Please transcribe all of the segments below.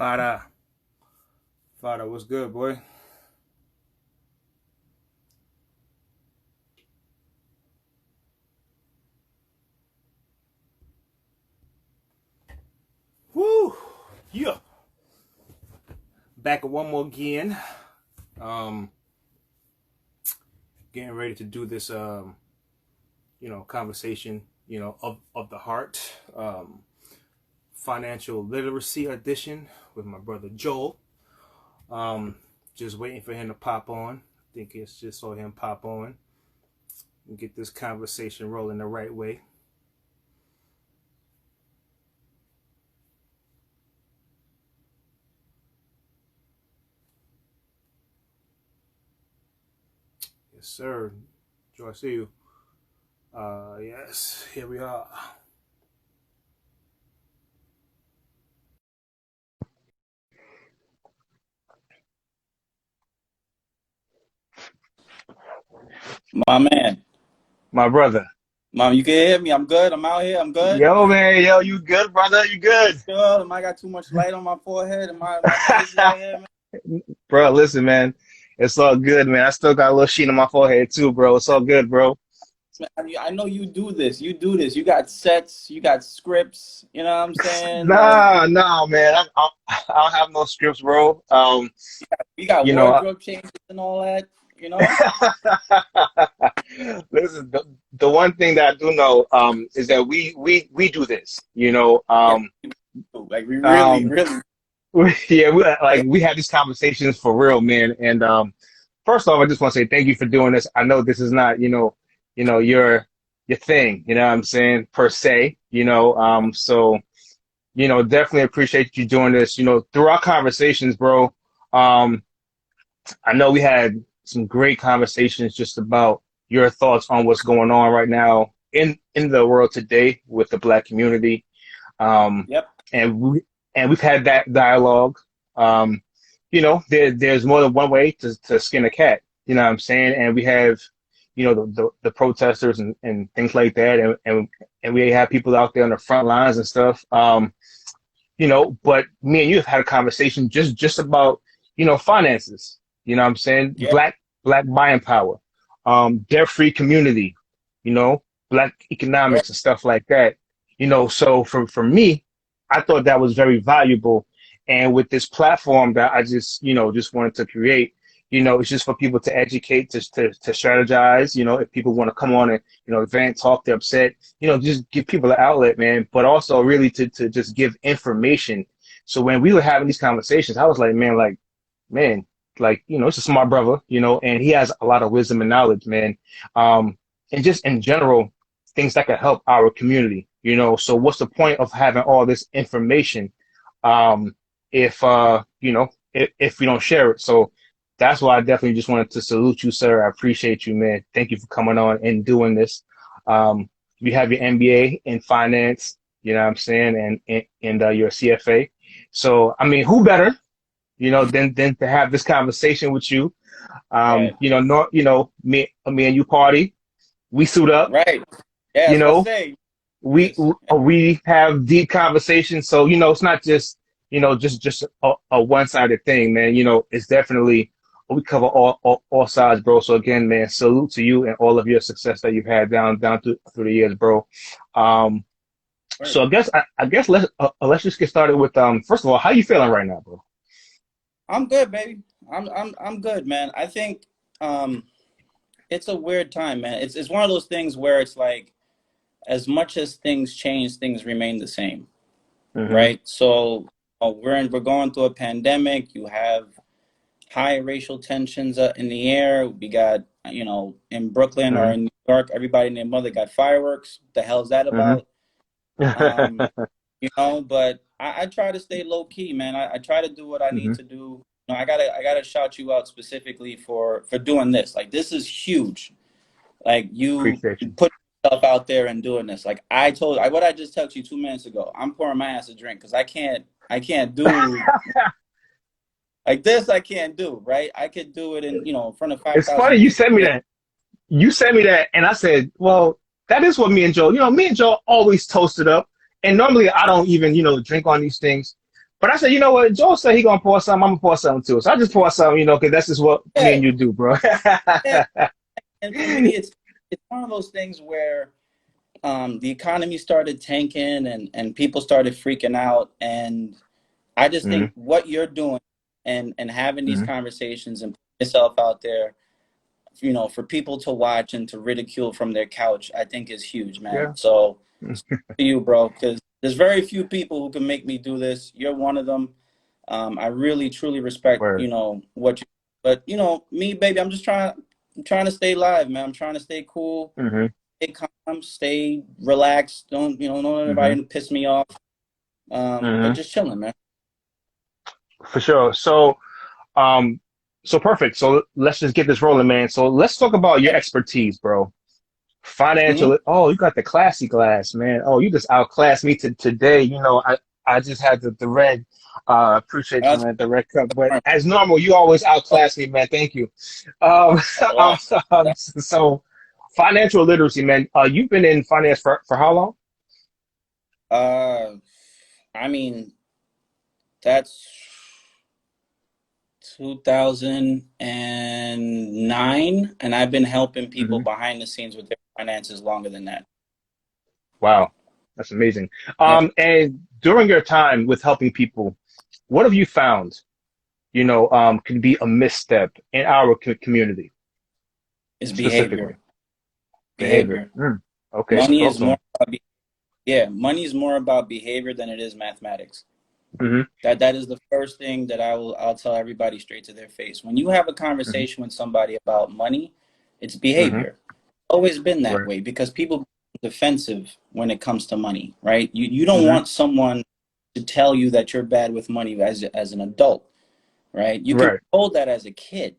Fada, Fada, what's good, boy? Woo, yeah. Back at one more again. Um, Getting ready to do this, conversation, of the heart, financial literacy edition with my brother Joel. Um, just waiting for him to pop on. I think it's just saw him pop on and get this conversation rolling the right way. Yes, sir. Joy, I see you. Yes, here we are. My man, My brother. mom, you can hear me. I'm good. I'm out here. I'm good. Yo, man, yo, you good, brother? You good? Sure. Am I got too much light on my forehead? Am I crazy out here, man? Bro, listen, man. It's all good, man. I still got a little sheen on my forehead too, bro. It's all good, bro. I know you do this. You do this. You got sets. You got scripts. You know what I'm saying? Like Nah, man. I don't have no scripts, bro. you got You know, wardrobe changes and all that. You know? listen, the one thing that I do know, is that we do this, Yeah. Like we really, um, really. yeah, we have these conversations for real, man. And first off, I just want to say thank you for doing this. I know this is not, your thing, you know what I'm saying, per se, so definitely appreciate you doing this. Through our conversations, bro. Um, I know we had some great conversations just about your thoughts on what's going on right now in the world today with the Black community. Um, Yep. and we've had that dialogue. There's more than one way to skin a cat. You know what I'm saying? And we have, the protesters and things like that, and we have people out there on the front lines and stuff. But me and you have had a conversation just about, finances. You know what I'm saying? Yeah. Black buying power, debt-free community, you know, Black Right. economics and stuff like that. So for me, I thought that was very valuable. And with this platform that I just wanted to create, it's just for people to educate, to strategize, if people want to come on and, vent, talk, they're upset, just give people an outlet, man, but also really to just give information. So when we were having these conversations, I was like, man, like, it's a smart brother, and he has a lot of wisdom and knowledge, man. And just in general, things that could help our community, So what's the point of having all this information, um, if we don't share it? So that's why I definitely just wanted to salute you, sir. I appreciate you, man. Thank you for coming on and doing this. Um, you have your MBA in finance, you know what I'm saying, and your CFA. So, I mean, who better, than to have this conversation with you? Right. Me and you party. We suit up. Right. Yeah. You That's what I know, say. we Yes. we have deep conversations. So it's not just just a one-sided thing, man. It's definitely we cover all sides, bro. So again, man, salute to you and all of your success that you've had down through the years, bro. Um, Right. so I guess let's just get started with first of all, how you feeling right now, bro? I'm good, baby. I'm good, man. I think um it's a weird time, man. It's one of those things where it's like as much as things change, things remain the same, Mm-hmm. right? So we're going through a pandemic. You have high racial tensions in the air. We got in Brooklyn or Mm-hmm. in New York, everybody and their mother got fireworks. What the hell's that about? Um, Mm-hmm. but I try to stay low key, man. I try to do what I need to do. I gotta shout you out specifically for doing this. Like this is huge. Like you Appreciate you. put yourself out there and doing this. Like what I just texted you 2 minutes ago. I'm pouring my ass a drink because I can't do like this. I can't do right. I could do it in front of five It's funny thousand you people. sent me Yeah, that. You sent me that, and I said, "Well, that is what me and Joe. Me and Joe always toasted up. And normally I don't even drink on these things, But I said, you know what? Joel said he gonna pour some. I'm gonna pour something too. So I just pour some, because that's just what me Yeah, and you do, bro. yeah. And for me, it's one of those things where the economy started tanking and people started freaking out, and I just Hmm. think what you're doing and having these Hmm. conversations and putting yourself out there, for people to watch and to ridicule from their couch, I think is huge, man. Yeah. So to you, bro, because there's very few people who can make me do this. You're one of them. I really, truly respect, Word. what you, but me, baby, I'm trying to stay live, man. I'm trying to stay cool, Hmm. stay calm, stay relaxed. Don't let Hmm. anybody piss me off. But Hmm. just chilling, man. For sure. Um, so perfect. So let's just get this rolling, man. So let's talk about your expertise, bro. Mm-hmm. Financial. Oh, you got the classy glass, man. Oh, you just outclassed me today. I just had the red. Appreciate you, That's man. The red cup. But fine. as normal, you always outclass me, man. Thank you. Um, That's a um, lot. so financial literacy, man. You've been in finance for how long? Uh, I mean, that's 2009, and I've been helping people Hmm. behind the scenes with their finances longer than that. Wow, that's amazing. Yeah, And during your time with helping people, what have you found? Can be a misstep in our community it's specifically. behavior. Behavior. Behavior. Okay, Money talk is to more him. about yeah, money is more about behavior than it is mathematics. Hmm. That is the first thing that I'll tell everybody straight to their face. When you have a Hmm. conversation with somebody about money, it's Hmm. behavior. Always been that Right. way because people become defensive when it comes to money, right? You don't Hmm. want someone to tell you that you're bad with money as an adult, right? You can be Right. told that as a kid,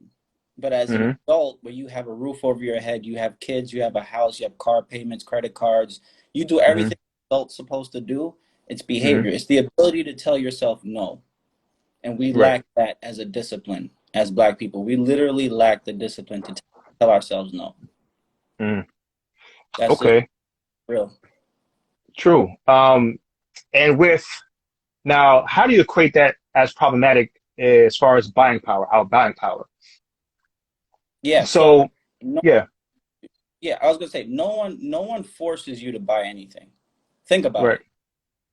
but as an Hmm. adult, where you have a roof over your head, you have kids, you have a house, you have car payments, credit cards, you do Hmm. everything an adult's supposed to do. It's Hmm. behavior. It's the ability to tell yourself no. And we Right. lack that as a discipline as Black people. We literally lack the discipline to tell ourselves no. Mm. That's just Okay. real. True. And with now, how do you equate that as problematic as far as buying power, our buying power? Yeah. So, So no, yeah. yeah, I was gonna say no one forces you to buy anything. Think about Right. it.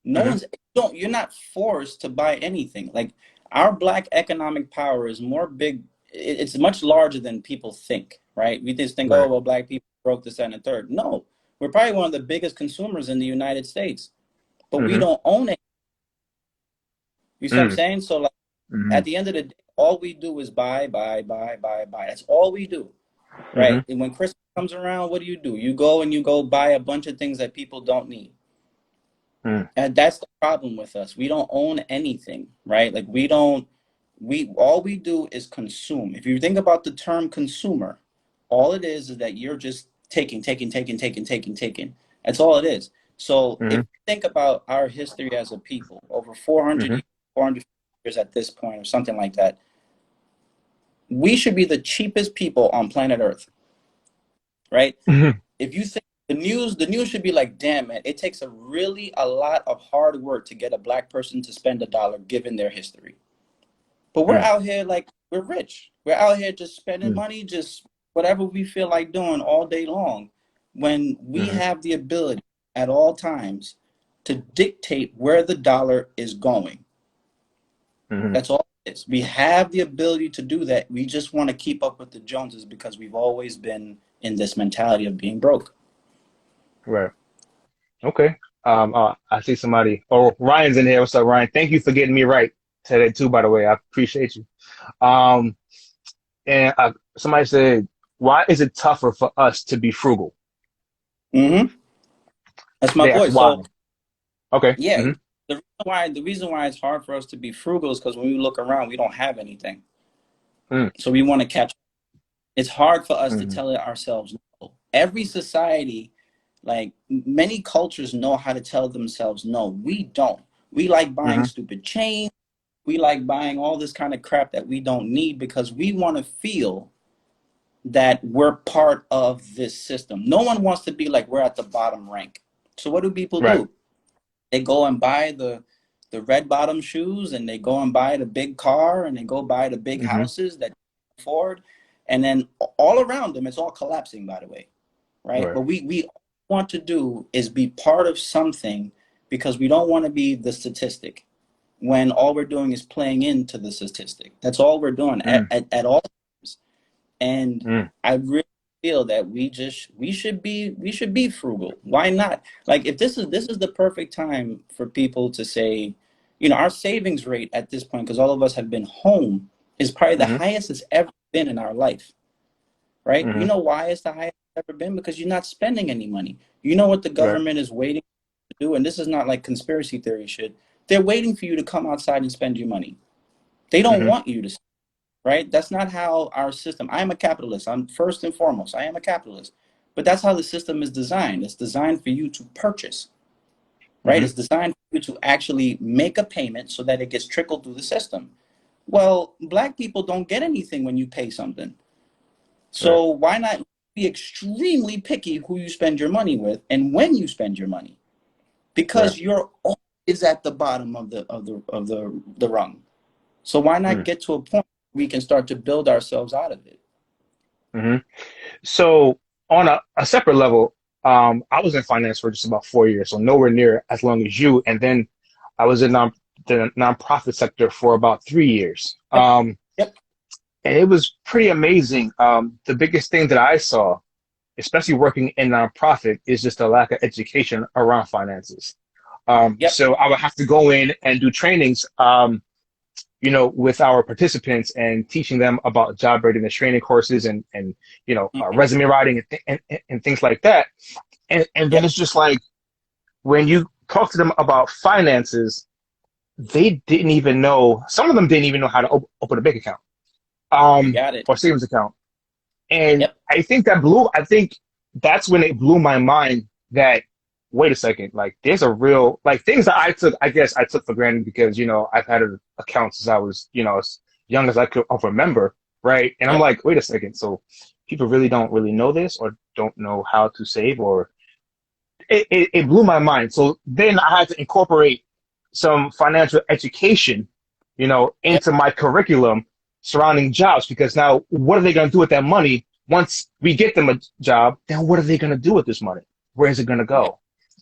No Hmm. one's don't you're not forced to buy anything. Like our Black economic power is more big. It's much larger than people think, right? We just think, oh Right. well, Black people broke this and the third. No, we're probably one of the biggest consumers in the United States, but we Hmm. don't own it. You see what I'm Mm. saying? So like Hmm. at the end of the day, all we do is buy, buy, buy, buy, buy. That's all we do, Hmm. right? And when Christmas comes around, what do? You go and you go buy a bunch of things that people don't need. Mm. And that's the problem with us. We don't own anything, right? Like we don't we all we do is consume. If you think about the term consumer, all it is that you're just taking, taking, taking, taking, taking, taking. That's all it is. So if Hmm. you think about our history as a people, over 400 Hmm. years, 400 years at this point, or something like that, we should be the cheapest people on planet Earth, right? Hmm. If you think the news should be like, damn man, it takes a lot of hard work to get a Black person to spend $1 given their history. But we're Mm. out here like we're rich. We're out here just spending Mm. money, just whatever we feel like doing all day long, when we Hmm. have the ability at all times to dictate where the dollar is going. Hmm. That's all it is. We have the ability to do that. We just want to keep up with the Joneses because we've always been in this mentality of being broke. Right. Okay. I see somebody. Oh, Ryan's in here. What's up, Ryan? Thank you for getting me right today too, by the way. I appreciate you. Um, and somebody said, why is it tougher for us to be frugal? Mm-hmm. That's my They asked boy. why. So Okay. yeah, Hmm. the reason why it's hard for us to be frugal is because when we look around, we don't have anything. Mm. So we want to catch. It's hard for us to Hmm. tell it ourselves no. Every society, like many cultures, know how to tell themselves no. We don't. We like buying Hmm. stupid chains. We like buying all this kind of crap that we don't need because we want to feel that we're part of this system. No one wants to be like we're at the bottom rank. So what do people Right. do? They go and buy the the red bottom shoes, and they go and buy the big car, and they go buy the big Mm-hmm. houses that they can afford, and then all around them, it's all collapsing, by the way, right? Right. But we want to do is be part of something, because we don't want to be the statistic, when all we're doing is playing into the statistic. That's all we're doing Mm, at all times. And mm, I really feel that we should be frugal. Why not? Like, if this is the perfect time for people to say, our savings rate at this point, because all of us have been home, is probably the mm-hmm. highest it's ever been in our life, right? You Mm-hmm. know why it's the highest it's ever been? Because you're not spending any money. You know what the Right. government is waiting to do, and this is not like conspiracy theory shit. They're waiting for you to come outside and spend your money. They don't Mm-hmm. want you to, right? That's not how our system. I am a capitalist. I'm first and foremost. I am a capitalist. But that's how the system is designed. It's designed for you to purchase, right? Mm-hmm. It's designed for you to actually make a payment so that it gets trickled through the system. Well, black people don't get anything when you pay something. Right. So why not be extremely picky who you spend your money with and when you spend your money? Right. Because you're always at the bottom of the rung. So why not Mm, get to a point where we can start to build ourselves out of it? mm-hmm. So on a separate level, I was in finance for just about 4 years, so nowhere near as long as you. And then I was in the nonprofit sector for about 3 years. Yep. Yep. And it was pretty amazing. The biggest thing that I saw, especially working in nonprofit, is just a lack of education around finances. Yep. So I would have to go in and do trainings, with our participants and teaching them about job readiness training courses and Mhm. resume writing and things like that. And then Yep. it's just like when you talk to them about finances, they didn't even know. Some of them didn't even know how to open a bank account, You got it. or savings account. And Yep. I think that's when it blew my mind that, wait a second, like there's a real, like things that I guess I took for granted because, I've had an account since I was, as young as I could remember. Right. And I'm Yep. like, wait a second. So people really don't really know this or don't know how to save, or it blew my mind. So then I had to incorporate some financial education, Yep. into my curriculum surrounding jobs, because now what are they going to do with that money once we get them a job? Then what are they going to do with this money? Where is it going to Yep. go?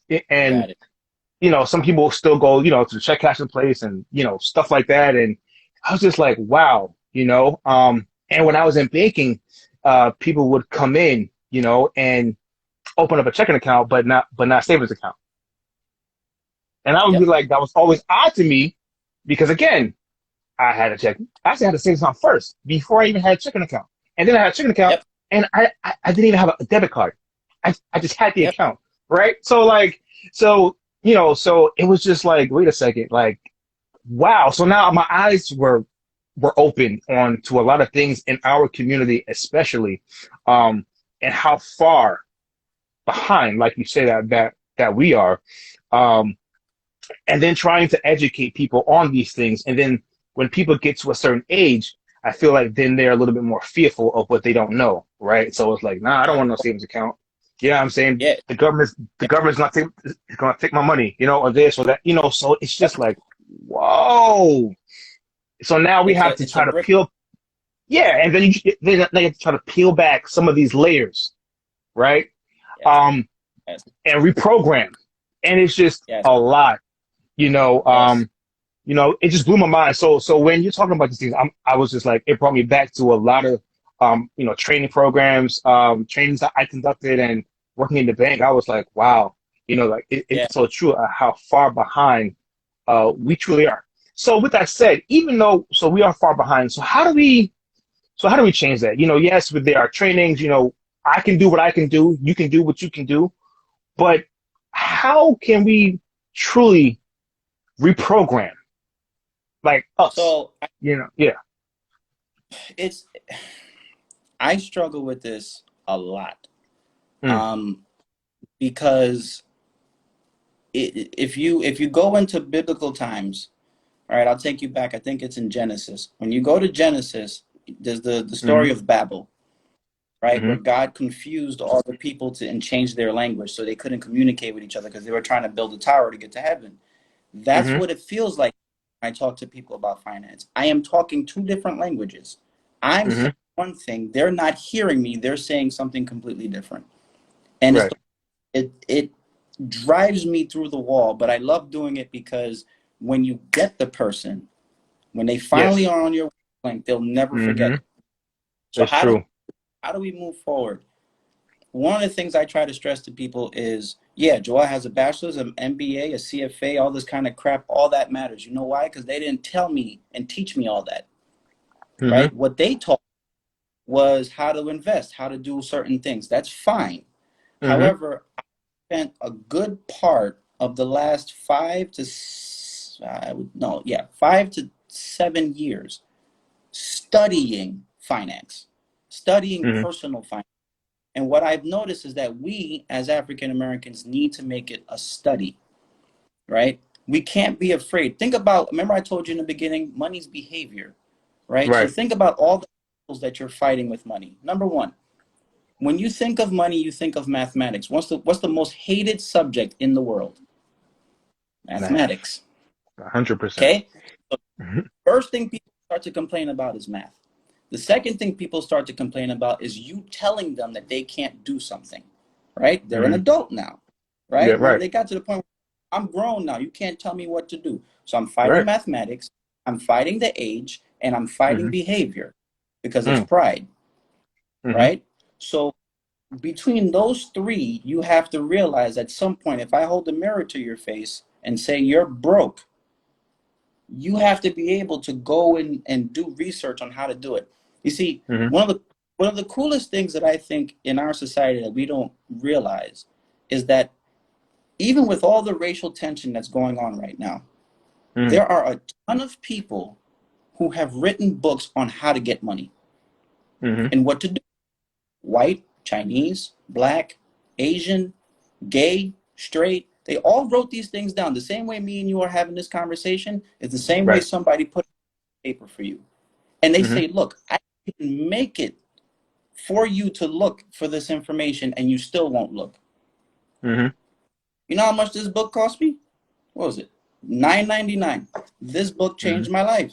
You And got it. some people still go, to the check cashing place and stuff like that. And I was just like, wow, And when I was in banking, people would come in, and open up a checking account, but not savings account. And I would be Yep. like, that was always odd to me because again, I had a check. I actually had a savings account first before I even had a checking account, and then I had a checking account, Yep. and I didn't even have a debit card. I just had the Yep. account, right? So like, so it was just like, wait a second, like, wow. So now my eyes were open on to a lot of things in our community, especially, and how far behind, like you say, that we are. Um, and then trying to educate people on these things. And then when people get to a certain age, I feel like then they're a little bit more fearful of what they don't know, right? So it's like, nah, I don't want no savings account. Yeah, I'm saying Yeah. the government's not going to take my money, or this or that, So it's just Yep. like, whoa. So now we have to It's a try to brick. peel, yeah, and then then you have to try to peel back some of these layers, right? Yes. Um, Yes. and reprogram, and it's just Yes. a lot, you know. Yes. Um, it just blew my mind. So when you're talking about these things, I was just like, it brought me back to a lot of, training programs, trainings that I conducted and working in the bank. I was like, wow, like Yeah. it's so true how far behind we truly are. So with that said, even though, so we are far behind, so how do we change that? Yes, with there are trainings, I can do what I can do, you can do what you can do, but how can we truly reprogram? Like us, So yeah. it's I struggle with this a lot, Mm, um, because if you go into biblical times, all right, I'll take you back. I think it's in Genesis. When you go to Genesis, there's the mm-hmm, story of Babel, right, mm-hmm, where God confused all the people and changed their language so they couldn't communicate with each other because they were trying to build a tower to get to heaven. That's Mm-hmm. what it feels like when I talk to people about finance. I am talking two different languages. I'm Mm-hmm. saying one thing, they're not hearing me, they're saying something completely different. And Right. it drives me through the wall, but I love doing it because when you get the person, when they finally Yes. are on your wavelength, they'll never forget Mm-hmm. it. So That's true. how do we move forward? One of the things I try to stress to people is, yeah, Joel has a bachelor's, an MBA, a CFA, all this kind of crap. All that matters. You know why? Because they didn't tell me and teach me all that, Mm-hmm. right? What they taught was how to invest, how to do certain things. That's fine. Mm-hmm. However, I spent a good part of the last 5 to 7 years studying finance, studying Mm-hmm. personal finance. And what I've noticed is that we as African Americans need to make it a study, right? We can't be afraid. Think about, remember I told you in the beginning, money's behavior, right? So Right. think about all the battles that you're fighting with money. Number one, when you think of money, you think of mathematics. What's the most hated subject in the world? Math. Mathematics. 100%. Okay? So Mm-hmm. first thing people start to complain about is math. The second thing people start to complain about is you telling them that they can't do something, right? They're an Mm-hmm. adult now, Yeah. right? Well, Right. they got to the point where I'm grown now. You can't tell me what to do. So I'm fighting Right. mathematics, I'm fighting the age, and I'm fighting Mm-hmm. behavior because it's Mm. pride, Mm-hmm. right? So between those three, you have to realize at some point, if I hold a mirror to your face and say you're broke, you have to be able to go in and do research on how to do it. You see, Mm-hmm. one of the coolest things that I think in our society that we don't realize is that even with all the racial tension that's going on right now, Mm-hmm. there are a ton of people who have written books on how to get money Mm-hmm. and what to do. White, Chinese, black, Asian, gay, straight, they all wrote these things down. The same way me and you are having this conversation is the same way Right. somebody put paper for you. And they Mm-hmm. say, look, I can make it for you to look for this information and you still won't look. Mm-hmm. You know how much this book cost me? What was it? $9.99. This book Mm-hmm. changed my life.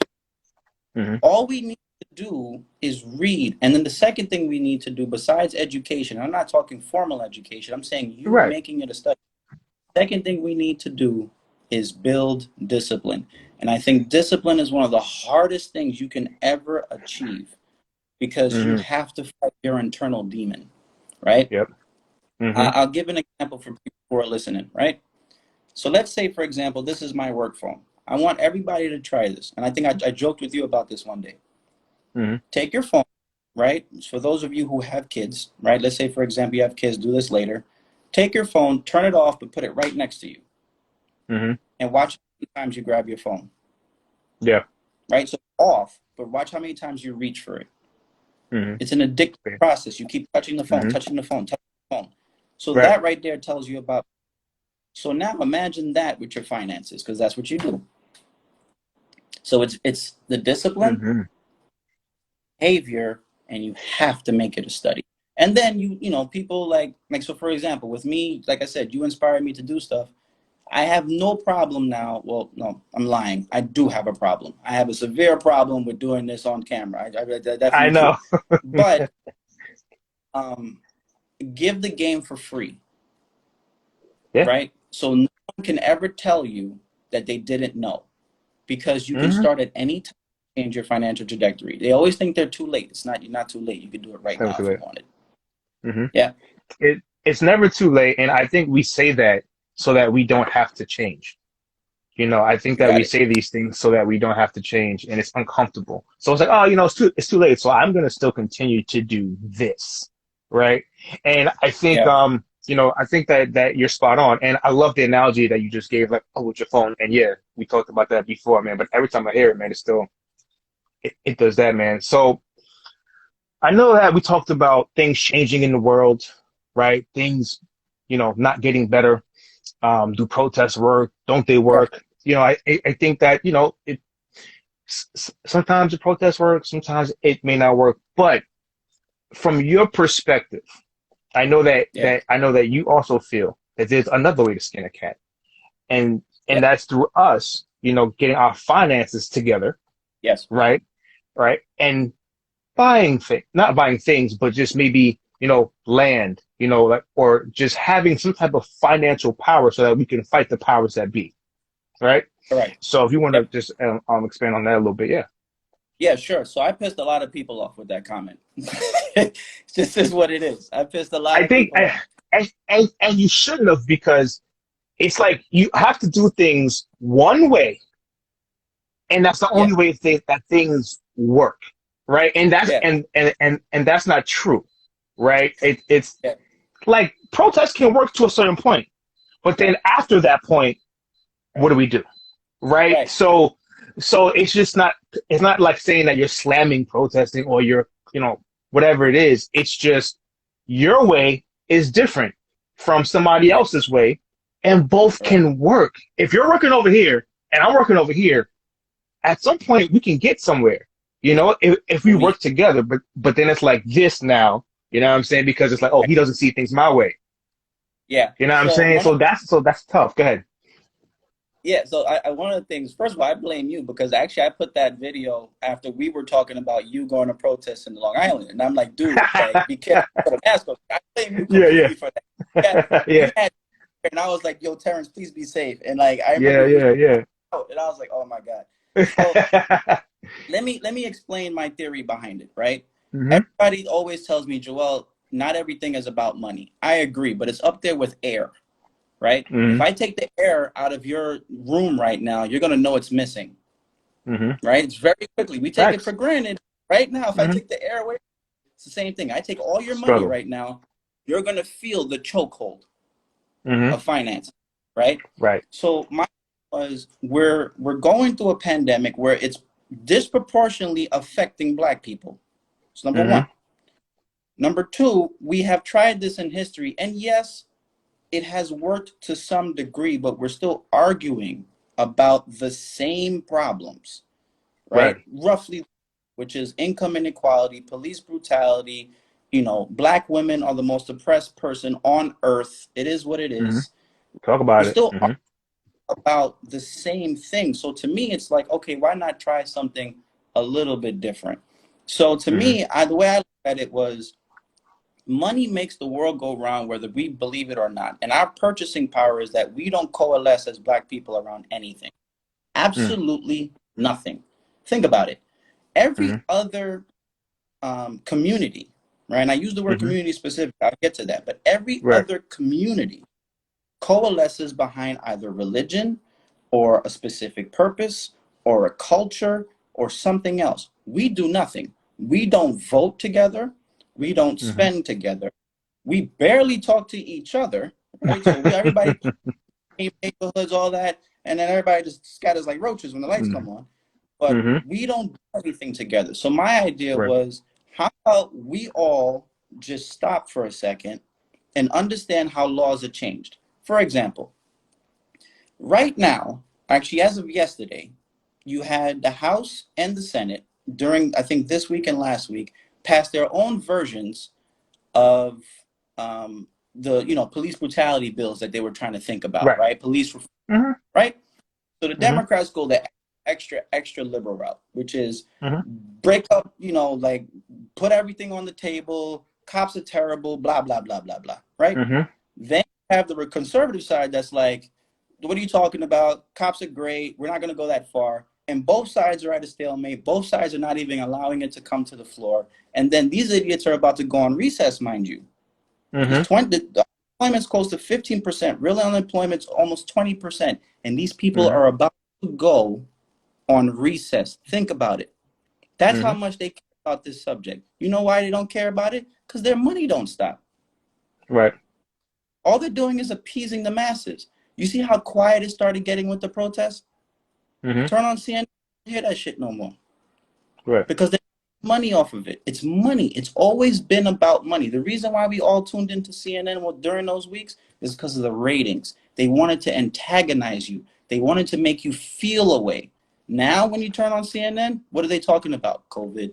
Mm-hmm. All we need to do is read. And then the second thing we need to do, besides education, I'm not talking formal education, I'm saying you Right. making it a study. Second thing we need to do is build discipline. And I think discipline is one of the hardest things you can ever achieve because you Mm-hmm. have to fight your internal demon, right? Yep. Mm-hmm. I'll give an example for people who are listening, right? So let's say, for example, this is my work phone. I want everybody to try this. And I think I joked with you about this one day. Mm-hmm. Take your phone, right? For those of you who have kids, right? Let's say, for example, you have kids, do this later. Take your phone, turn it off, but put it right next to you Mm-hmm. and watch how many times you grab your phone, Yeah. right? So off, but watch how many times you reach for it. Mm-hmm. It's an addictive process. You keep touching the phone, Mm-hmm. touching the phone, touching the phone. So Right. that right there tells you about. So now imagine that with your finances, because that's what you do. So it's the discipline, Mm-hmm. behavior, and you have to make it a study. And then people like so for example, with me, like I said, you inspired me to do stuff. I have no problem now. Well, no, I'm lying. I do have a problem. I have a severe problem with doing this on camera. I I definitely do. know. But um, give the game for free, Yeah. right? So no one can ever tell you that they didn't know because you can Mm-hmm. start at any time to change your financial trajectory. They always think they're too late. It's not. You're not too late. You can do it right Never now too if you late. wanted. Mm-hmm. Yeah, It's never too late, and I think we say that so that we don't have to change. I think you that got we it. say these things so that we don't have to change, and it's uncomfortable. So it's like, oh, it's too late. So I'm gonna still continue to do this, right? And I think, Yeah, I think that you're spot on, and I love the analogy that you just gave, like, oh, with your phone. And yeah, we talked about that before, man. But every time I hear it, man, it does that, man. So I know that we talked about things changing in the world, right? Things, not getting better. Do protests work? Don't they right. work? I think that, sometimes the protests work, sometimes it may not work. But from your perspective, I know that Yeah, you also feel that there's another way to skin a cat. and Yeah. that's through us, getting our finances together, Yes. right? Right. And buying things, not buying things, but just maybe, land, like, or just having some type of financial power so that we can fight the powers that be, right? Correct. So if you want to Yep. just expand on that a little bit, yeah. Yeah, sure. So I pissed a lot of people off with that comment. It's just is what it is. I pissed a lot I of think, people off. and you shouldn't have, because it's like you have to do things one way, and that's the Yeah. only way that things work, right? And that's Yeah. and that's not true, right? It's Yeah. like protests can work to a certain point, but then Right. after that point, what Right. do we do, right? Right. So it's just not, it's not like saying that you're slamming protesting, or you're, whatever it is. It's just your way is different from somebody Right. else's way, and both Right. can work. If you're working over here and I'm working over here, at some point we can get somewhere, if we We work together. But then it's like this now, you know what I'm saying? Because it's like, oh, right. he doesn't see things my way. Yeah. You know what I'm So saying? one of So that's tough. Go ahead. yeah, so one of the things, first of all, I blame you because actually I put that video after we were talking about you going to protest in Long Island. And I'm like, dude, like, be careful, put a mask on. I blame you Yeah, yeah. completely for that. Yeah, Yeah, we had, and I was like, yo, Terrence, please be safe. And like, I yeah, remember we, yeah, yeah. and I was like, oh my God. So let me explain my theory behind it, right? Hmm. Everybody always tells me, Joel, not everything is about money. I agree, but it's up there with air, right? If Hmm. I take the air out of your room right now, you're gonna know it's missing, Hmm. right? It's very quickly. We take it for Facts. granted. Right now, if I Hmm. take the air away, it's the same thing. I take all your money Struggle. right now, you're gonna feel the chokehold Hmm. of finance, right? Right. So my was we're going through a pandemic where it's disproportionately affecting Black people. It's number Hmm. one. Number two, we have tried this in history, and yes, it has worked to some degree, but we're still arguing about the same problems, Right. right? Roughly, which is income inequality, police brutality. Black women are the most oppressed person on earth. It is what it Hmm. is. Talk We're about it. still Hmm. about the same thing. So to me, it's like, okay, why not try something a little bit different? So to Hmm. me, the way I looked at it was money makes the world go round whether we believe it or not. And our purchasing power is that we don't coalesce as Black people around anything. Hmm. Absolutely nothing. Think about it. Hmm. Every other community, right? And I use the word Hmm. community specific, I'll get to that, but every Right. other community coalesces behind either religion or a specific purpose or a culture or something else. We do nothing. We don't vote together. We don't Hmm. spend together. We barely talk to each other, right? So everybody, neighborhoods, all that, and then everybody just scatters like roaches when the lights Hmm. come on. But Hmm. we don't do anything together. So my idea Right. was, how about we all just stop for a second and understand how laws are changed? For example, right now, actually, as of yesterday, you had the House and the Senate during, I think, this week and last week, pass their own versions of the police brutality bills that they were trying to think about, Right. right? Police, Hmm. right? So the Hmm. Democrats go the extra liberal route, which is Hmm. break up, like put everything on the table. Cops are terrible, blah blah blah blah blah, right? Hmm. Then you have the conservative side that's like, what are you talking about? Cops are great. We're not going to go that far. And both sides are at a stalemate. Both sides are not even allowing it to come to the floor. And then these idiots are about to go on recess, mind you. It's Hmm. 20. The unemployment's close to 15%. Real unemployment's almost 20%. And these people Hmm. are about to go on recess. Think about it. That's how Hmm. much they care about this subject. You know why they don't care about it? Because their money don't stop. Right. All they're doing is appeasing the masses. You see how quiet it started getting with the protests? Hmm. Turn on CNN, hear that shit no more. Right. Because they make money off of it. It's money. It's always been about money. The reason why we all tuned into CNN during those weeks is because of the ratings. They wanted to antagonize you. They wanted to make you feel a way. Now, when you turn on CNN, what are they talking about? COVID.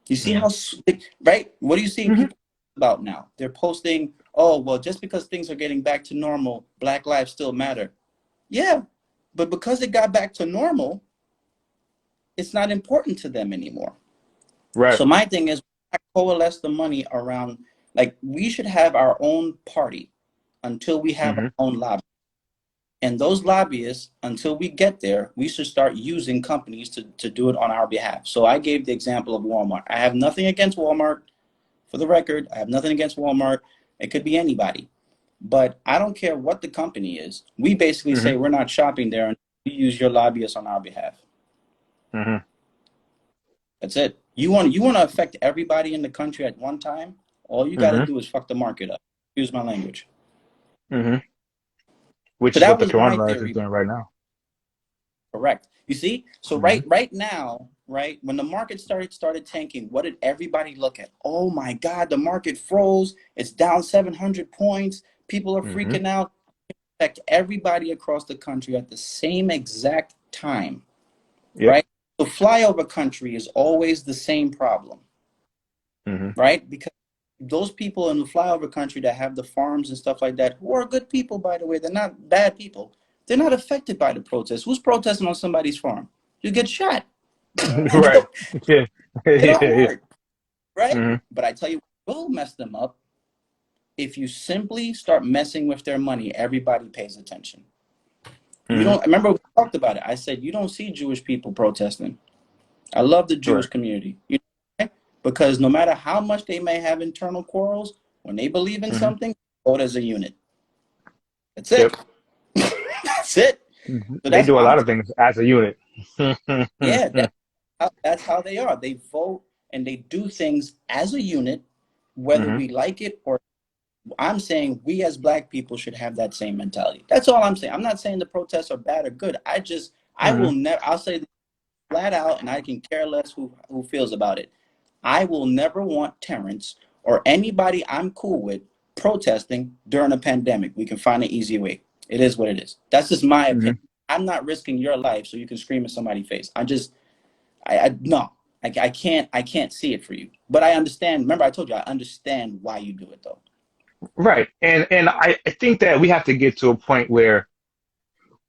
You see Hmm. how, right? What are you seeing Hmm. people about now? They're posting, oh, well, just because things are getting back to normal, Black lives still matter. Yeah, but because it got back to normal, it's not important to them anymore. Right. So my thing is, I coalesce the money around, like, we should have our own party until we have Mm-hmm. our own lobby. And those lobbyists, until we get there, we should start using companies to do it on our behalf. So I gave the example of Walmart. I have nothing against Walmart, for the record. I have nothing against Walmart. It could be anybody. But I don't care what the company is. We basically Mm-hmm. say we're not shopping there and we use your lobbyists on our behalf. Mm-hmm. That's it. You want to affect everybody in the country at one time? All you got to Mm-hmm. do is fuck the market up. Use my language. Mm-hmm. Which So is what that the was my coronavirus is theory. doing right now. Correct. You see? So Mm-hmm. right now, right when the market started tanking, what did everybody look at? Oh my God, the market froze. It's down 700 points. People are Mm-hmm. freaking out. Affect everybody across the country at the same exact time, Yep. right? So flyover country is always the same problem, Mm-hmm. right? Because those people in the flyover country that have the farms and stuff like that, who are good people, by the way, they're not bad people. They're not affected by the protest. Who's protesting on somebody's farm? You get shot. It Right. Yeah. don't Yeah. work, right? Yeah. But I tell you what will mess them up. If you simply start messing with their money, everybody pays attention. You Mm-hmm. don't remember we talked about it. I said you don't see Jewish people protesting. I love the Jewish Right. community. You know why? Because no matter how much they may have internal quarrels, when they believe in Mm-hmm. something, they vote as a unit. That's it. Yep. That's it. Mhm. So They that's do a I'm lot of things as a unit. yeah, that's how they are. They vote and they do things as a unit, whether Mm-hmm. we like it or I'm saying we as black people should have that same mentality. That's all I'm saying. I'm not saying the protests are bad or good. I Mm-hmm. will never I'll say this flat out and I can care less who feels about it. I will never want Terrence or anybody I'm cool with protesting during a pandemic. We can find an easy way. It is what it is. That's just my Mm-hmm. opinion. I'm not risking your life so you can scream in somebody's face. I no. I can't see it for you. But I understand. Remember, I told you I understand why you do it though. Right. And I think that we have to get to a point where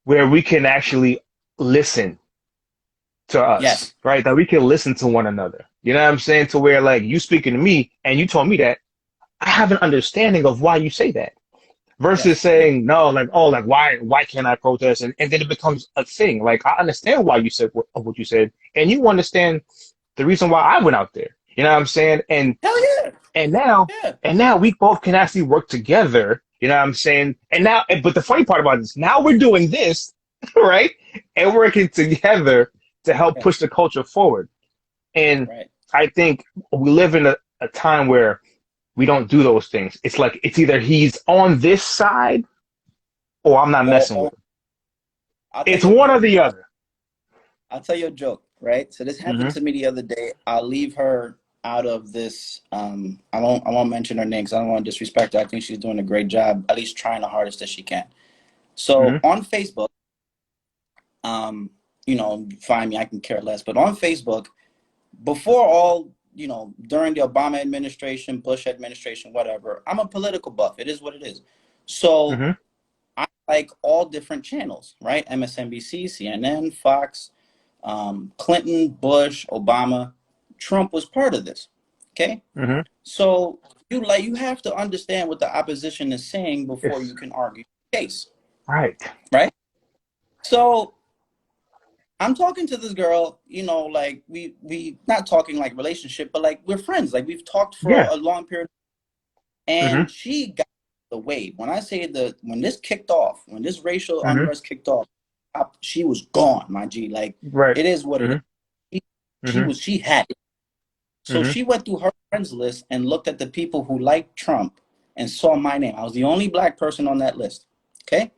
we can actually listen to us, Yes. right? That we can listen to one another. You know what I'm saying? To where like you speaking to me and you told me that I have an understanding of why you say that. Versus Yes. saying no, like oh, like why can't I protest? And then it becomes a thing. Like I understand why you said what you said, and you understand the reason why I went out there. You know what I'm saying? Hell yeah. And now Yeah. and now we both can actually work together. You know what I'm saying? And now, but the funny part about this, now we're doing this, right? And working together to help Yeah. push the culture forward. And Right. I think we live in a time where we don't do those things. It's like it's either he's on this side or I'm not messing Oh, with him. I'll tell It's you a one or joke. the other. I'll tell you a joke, right? So this happened Hmm. to me the other day. I'll leave her out of this. I won't mention her name because I don't want to disrespect her. I think she's doing a great job, at least trying the hardest that she can. So Hmm. on Facebook, um, find me, I can care less. But on Facebook, before all, during the Obama administration, Bush administration, whatever, I'm a political buff. It is what it is. So Hmm. I like all different channels, right? MSNBC, CNN, Fox, Clinton, Bush, Obama, Trump was part of this. Okay, Hmm. so you have to understand what the opposition is saying before you It's can argue the case, right. right? So I'm talking to this girl, like we not talking like relationship, but like we're friends. Like we've talked for Yeah. a long period, Hmm. and she got the wave. When I say when this kicked off, when this racial Hmm. unrest kicked off, she was gone, my G. Like Right. it is what it is. Hmm. She, Hmm. she had it. So Hmm. she went through her friends list and looked at the people who liked Trump and saw my name. I was the only black person on that list. Okay.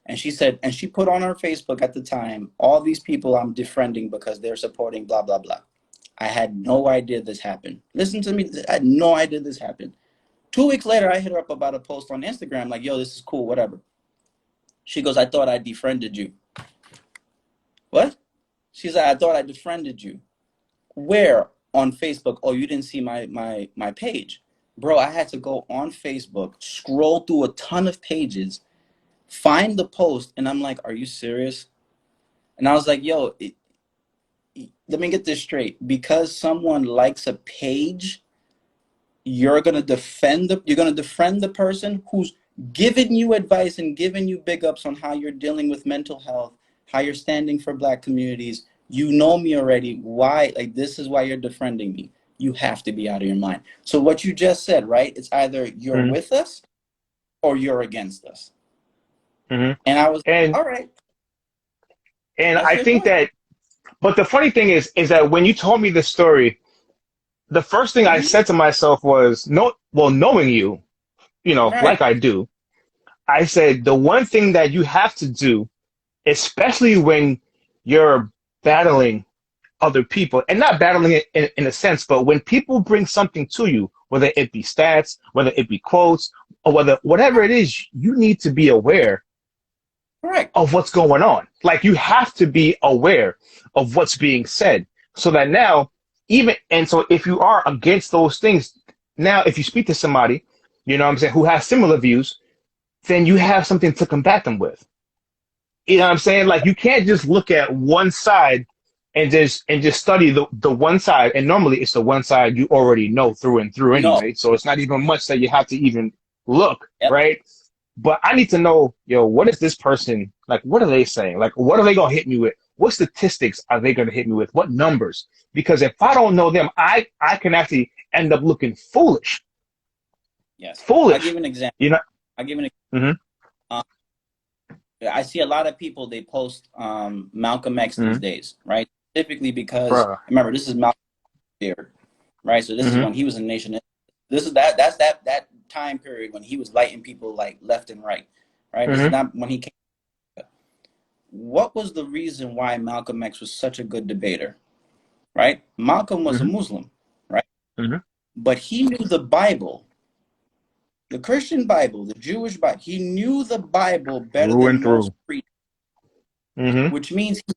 And she said, and she put on her Facebook at the time, all these people I'm defriending because they're supporting blah, blah, blah. I had no idea this happened. Listen to me. I had no idea this happened. 2 weeks later, I hit her up about a post on Instagram, like, yo, this is cool, whatever. She goes, I thought I defriended you. What? She's like, I thought I defriended you. Where on Facebook? Oh, you didn't see my page. Bro, I had to go on Facebook, scroll through a ton of pages, find the post, and I'm like, are you serious? And I was like, yo, let me get this straight. Because someone likes a page, you're gonna defend the person who's giving you advice and giving you big ups on how you're dealing with mental health, how you're standing for Black communities. You know me already. Why? Like, this is why you're defending me. You have to be out of your mind. So what you just said, right? It's either you're Mm-hmm. with us or you're against us. Mm-hmm. And I was, And all right, that's I your think point. that, but the funny thing is that when you told me this story, the first thing I Mm-hmm. said to myself was, no, well, knowing you, like Right. I do, I said the one thing that you have to do, especially when you're battling other people, and not battling it in a sense, but when people bring something to you, whether it be stats, whether it be quotes, or whatever it is, you need to be aware Correct. of what's going on. Like you have to be aware of what's being said so that now, and so if you are against those things, now if you speak to somebody, what I'm saying, who has similar views, then you have something to combat them with. You know what I'm saying? Like you can't just look at one side and just study the one side. And normally it's the one side you already know through and through No. anyway. So it's not even much that you have to even look, Yep. right? But I need to know, what is this person like? What are they saying? Like, what are they gonna hit me with? What statistics are they gonna hit me with? What numbers? Because if I don't know them, I can actually end up looking foolish. Yes. I'll give Foolish. an example. You know? I'll give an Mm-hmm. example. I see a lot of people, they post Malcolm X these Mm-hmm. days, right? Specifically because, Bruh. remember, this is Malcolm beard, right? So this is Mm-hmm. when he was a nation. This is that time period when he was lighting people like left and right, right? This is Mm-hmm. not when he came. What was the reason why Malcolm X was such a good debater, right? Malcolm was a Mm-hmm. Muslim, right? Mm-hmm. But he knew the Bible, the Christian Bible, the Jewish Bible. He knew the Bible better Through and than most through. preachers, Mm-hmm. which means he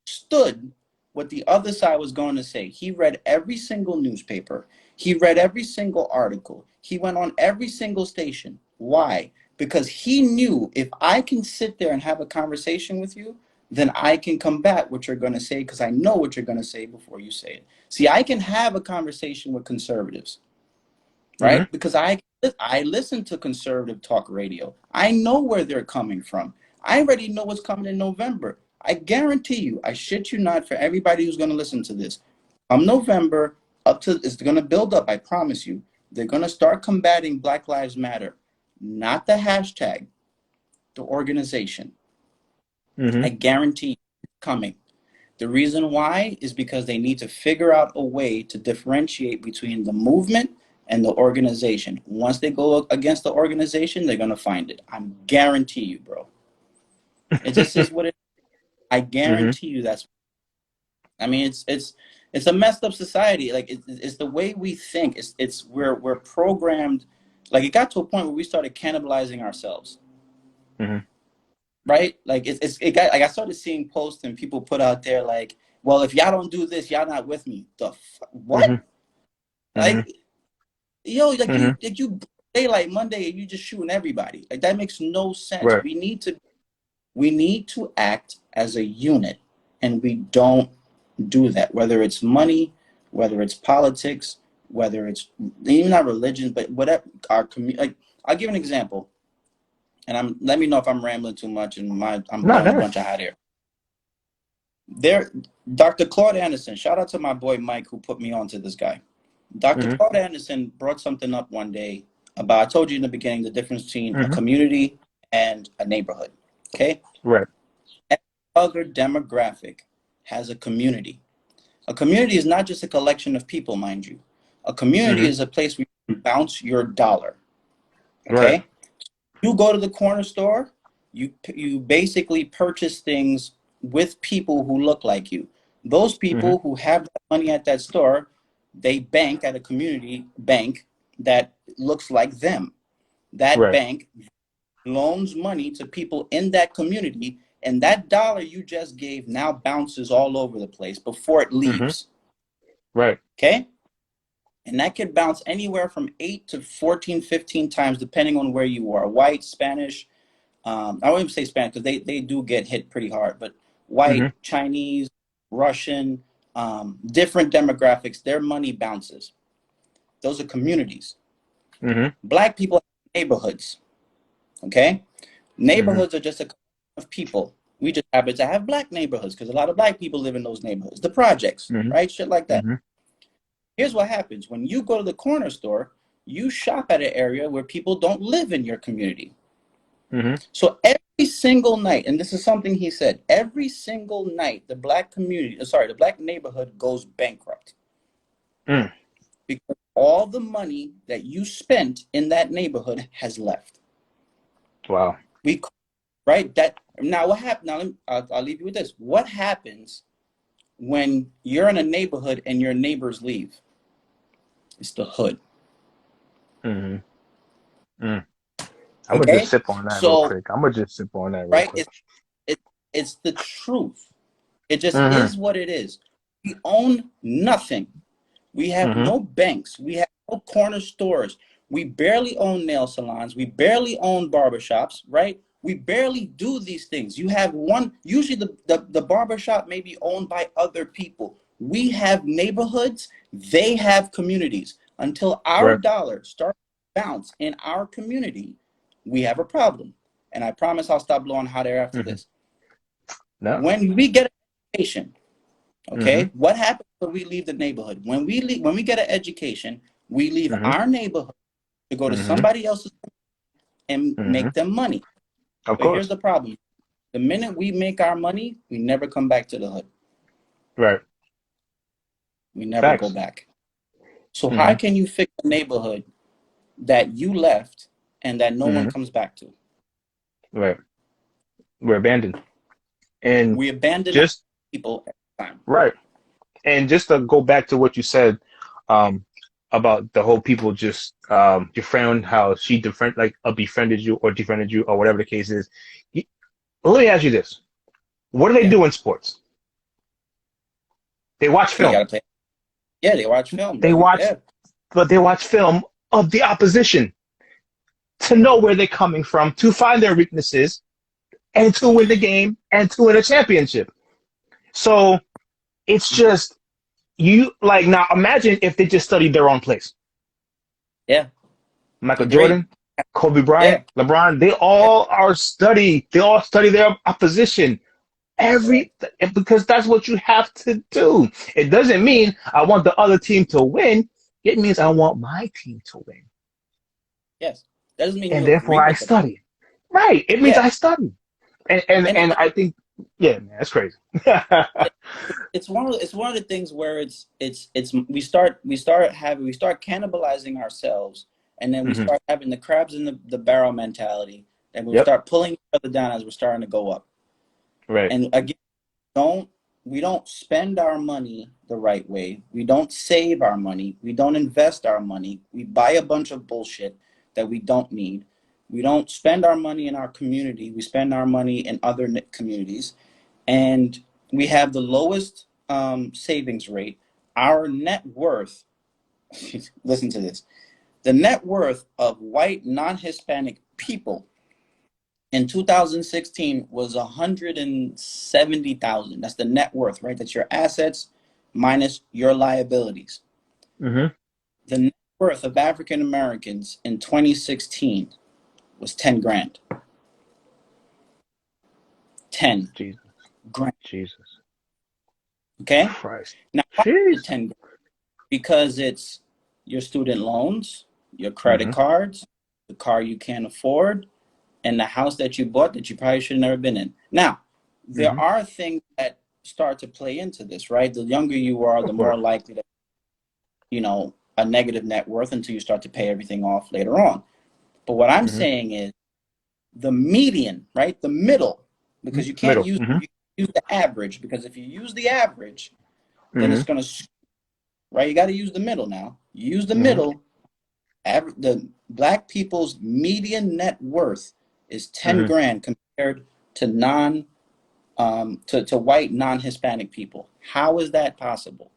understood what the other side was going to say. He read every single newspaper. He read every single article. He went on every single station. Why? Because he knew if I can sit there and have a conversation with you, then I can combat what you're going to say because I know what you're going to say before you say it. See, I can have a conversation with conservatives, Mm-hmm. right? Because I listen to conservative talk radio. I know where they're coming from. I already know what's coming in November. I guarantee you, I shit you not, for everybody who's going to listen to this, come November, it's going to build up. I promise you, they're going to start combating Black Lives Matter, not the hashtag, the organization. Mm-hmm. I guarantee you, it's coming. The reason why is because they need to figure out a way to differentiate between the movement and the organization. Once they go against the organization, they're gonna find it. I guarantee you, bro. It just is what it. I Mm-hmm. guarantee you that's. I mean, it's a messed up society. Like it's the way we think. It's we're programmed. Like it got to a point where we started cannibalizing ourselves, Mm-hmm. right? Like it got like I started seeing posts and people put out there like, well, if y'all don't do this, y'all not with me. What? Mm-hmm. Like, yo, like Mm-hmm. you daylight Monday and you just shooting everybody. Like that makes no sense. Right. We need to act as a unit, and we don't do that. Whether it's money, whether it's politics, whether it's even not religion, but whatever our community. Like I'll give an example, and let me know if I'm rambling too much and I'm No, blowing a no. bunch of hot air. There, Dr. Claude Anderson. Shout out to my boy Mike who put me onto this guy. Dr. Mm-hmm. Claude Anderson brought something up one day about, I told you in the beginning, the difference between a Mm-hmm. community and a neighborhood. Okay? Right. Every other demographic has a community. A community is not just a collection of people, mind you. A community Mm-hmm. is a place where you can bounce your dollar. Right. Okay? You go to the corner store, you basically purchase things with people who look like you. Those Mm-hmm. people who have that money at that store, they bank at a community bank that looks like them. That Right. bank loans money to people in that community, and that dollar you just gave now bounces all over the place before it Mm-hmm. leaves. Right. Okay? And that could bounce anywhere from 8 to 14, 15 times depending on where you are, white, Spanish, I wouldn't say Spanish because they do get hit pretty hard, but Mm-hmm. white, Chinese, Russian, different demographics, their money bounces. Those are communities. Mm-hmm. Black people have neighborhoods. Okay, Mm-hmm. neighborhoods are just a collection of people. We just happen to have black neighborhoods because a lot of black people live in those neighborhoods. The projects, Mm-hmm. right? Shit like that. Mm-hmm. Here's what happens when you go to the corner store. You shop at an area where people don't live in your community. Mm-hmm. So every single night, and this is something he said, every single night, the black community, sorry, the black neighborhood goes bankrupt Mm. because all the money that you spent in that neighborhood has left. Wow. We right that now what happened? Now I'll leave you with this. What happens when you're in a neighborhood and your neighbors leave? It's the hood. Mm-hmm. Mm. I'm gonna just Okay, sip on that real so quick. I'm gonna just sip on that real right, quick. it it's the truth. It just Mm-hmm. is what it is. We own nothing. We have Mm-hmm. no banks. We have no corner stores. We barely own nail salons. We barely own barbershops, right? We barely do these things. You have one, usually the barbershop may be owned by other people. We have neighborhoods, they have communities. Until our Right. dollar starts to bounce in our community, we have a problem. And I promise I'll stop blowing hot air after Mm-hmm. this. No. When we get an education, Mm-hmm. okay, what happens when we leave the neighborhood? When we leave, when we get an education, we leave Mm-hmm. our neighborhood to go to Mm-hmm. somebody else's and Mm-hmm. make them money. Of But here's course. the problem: the minute we make our money, we never come back to the hood. Right. We never go Facts. back. So how Mm-hmm. can you fix a neighborhood that you left and that no one Mm-hmm. comes back to? Right. We're abandoned. And We abandon our just people every time. right. And just to go back to what you said, um, about the whole people just your friend how she befriended you or defriended you or whatever the case is. Y- Let me ask you this: what do they Yeah, do in sports? They watch you film. gotta play. Yeah, they watch film. They watch, Yeah, but they watch film of the opposition to know where they're coming from, to find their weaknesses, and to win the game and to win a championship. So it's just you like now. Imagine if they just studied their own place. yeah, Michael agreed. Jordan, Kobe Bryant, Yeah, LeBron, they yeah, all are study. They all study their opposition. correct. Because that's what you have to do. It doesn't mean I want the other team to win. It means I want my team to win. Yes, that doesn't mean And you agree therefore I with them. study. Right. It means Yeah, I study. And and, and and I think yeah, man, that's crazy. it, it's one of the things where it's we start cannibalizing ourselves, and then we Hmm. start having the crabs in the barrel mentality, and we Yep. start pulling each other down as we're starting to go up. Right. And again, don't we don't spend our money the right way. We don't save our money. We don't invest our money. We buy a bunch of bullshit that we don't need. We don't spend our money in our community. We spend our money in other communities, and we have the lowest savings rate. Our net worth, listen to this, the net worth of white non-Hispanic people in 2016 was 170,000. That's the net worth, right? That's your assets minus your liabilities. Hmm. The net worth of African Americans in 2016 was 10 grand. 10 Jesus. grand. Jesus Okay? Christ. Now, why is it Jeez. 10 grand? Because it's your student loans, your credit Hmm. cards, the car you can't afford, and the house that you bought that you probably should have never been in. Now, there Hmm. are things that start to play into this, right? The younger you are, the Of more course. likely that, a negative net worth until you start to pay everything off later on. But what I'm Hmm. saying is the median, right? The middle, because you can't Middle. use Hmm. the average, because if you use the average, then Hmm. it's going to, right? You got to use the middle now. You use the Hmm. middle, the black people's median net worth is 10 Hmm. grand compared to to white non-Hispanic people. How is that possible?